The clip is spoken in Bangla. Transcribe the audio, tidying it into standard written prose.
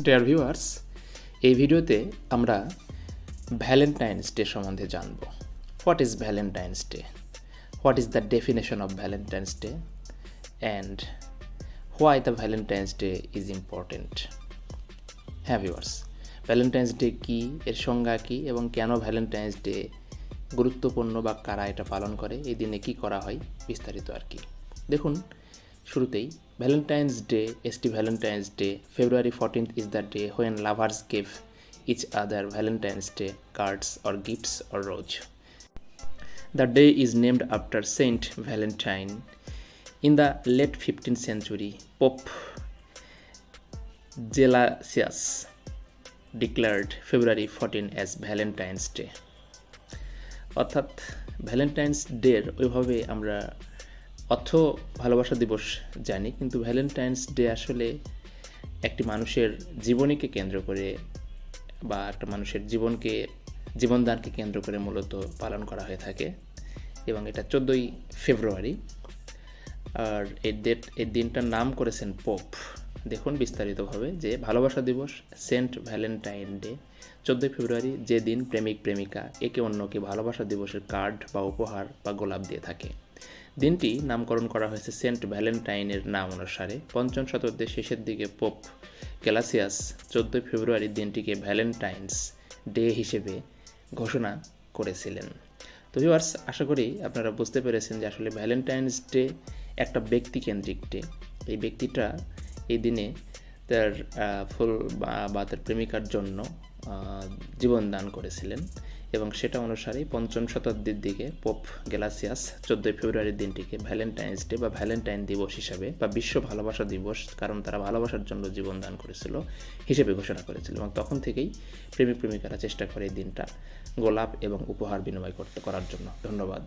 ডিয়ার ভিউয়ার্স, এই ভিডিওতে আমরা ভ্যালেন্টাইন্স ডে সম্বন্ধে জানব। What is Valentine's day, what is the definition of Valentine's day, and why the Valentine's day is important. হ্যাঁ ভিউয়ার্স, ভ্যালেন্টাইন্স ডে কী, এর সংজ্ঞা কী এবং কেন ভ্যালেন্টাইন্স ডে গুরুত্বপূর্ণ বা কারা এটা পালন করে, এই দিনে কী করা হয়, বিস্তারিত আর কি। দেখুন, শুরুতেই Valentine's day, ST Valentine's day, February 14th is the day when lovers give each other Valentine's Day cards or gifts or rose. The day is named after Saint Valentine. In the late 15th century, Pope Gelasius declared February 14 as Valentine's Day. অর্থাৎ ভ্যালেন্টাইন্স ডের ওইভাবে আমরা ভালোবাসা দিবস জানি, কিন্তু ভ্যালেন্টাইন্স ডে আসলে একটি মানুষের জীবনীকে কেন্দ্র করে বা একটা মানুষের জীবনদানকে কেন্দ্র করে মূলত পালন করা হয়ে থাকে এবং এটা 14ই ফেব্রুয়ারি। আর এই দিনটার নাম করেছেন পোপ। দেখুন বিস্তারিতভাবে যে ভালোবাসা দিবস সেন্ট ভ্যালেন্টাইন ডে 14ই ফেব্রুয়ারি, যে দিন প্রেমিক প্রেমিকা একে অন্যকে ভালোবাসা দিবসের কার্ড বা উপহার বা গোলাপ দিয়ে থাকে। দিনটি নামকরণ করা হয়েছে সেন্ট ভ্যালেন্টাইনের নাম অনুসারে। 5ম শতাব্দীর শেষের দিকে পোপ গ্যালাসিয়াস 14 ফেব্রুয়ারি দিনটিকে ভ্যালেন্টাইন্স ডে হিসেবে ঘোষণা করেছিলেন। তো ভিউয়ার্স, আশা করি আপনারা বুঝতে পেরেছেন যে আসলে ভ্যালেন্টাইন্স ডে একটা ব্যক্তিকেন্দ্রিক ডে। এই ব্যক্তিটা এই দিনে তার ফুল বা তার প্রেমিকার জন্য জীবন দান করেছিলেন এবং সেটা অনুসারে 5ম শতাব্দীর দিকে পোপ গ্যালাসিয়াস 14 ফেব্রুয়ারির দিনটিকে ভ্যালেন্টাইন্স ডে বা ভ্যালেন্টাইন দিবস হিসাবে বা বিশ্ব ভালোবাসা দিবস, কারণ তারা ভালোবাসার জন্য জীবন দান করেছিল, হিসেবে ঘোষণা করেছিল। এবং তখন থেকেই প্রেমিক প্রেমিকারা চেষ্টা করে এই দিনটা গোলাপ এবং উপহার বিনিময় করার জন্য। ধন্যবাদ।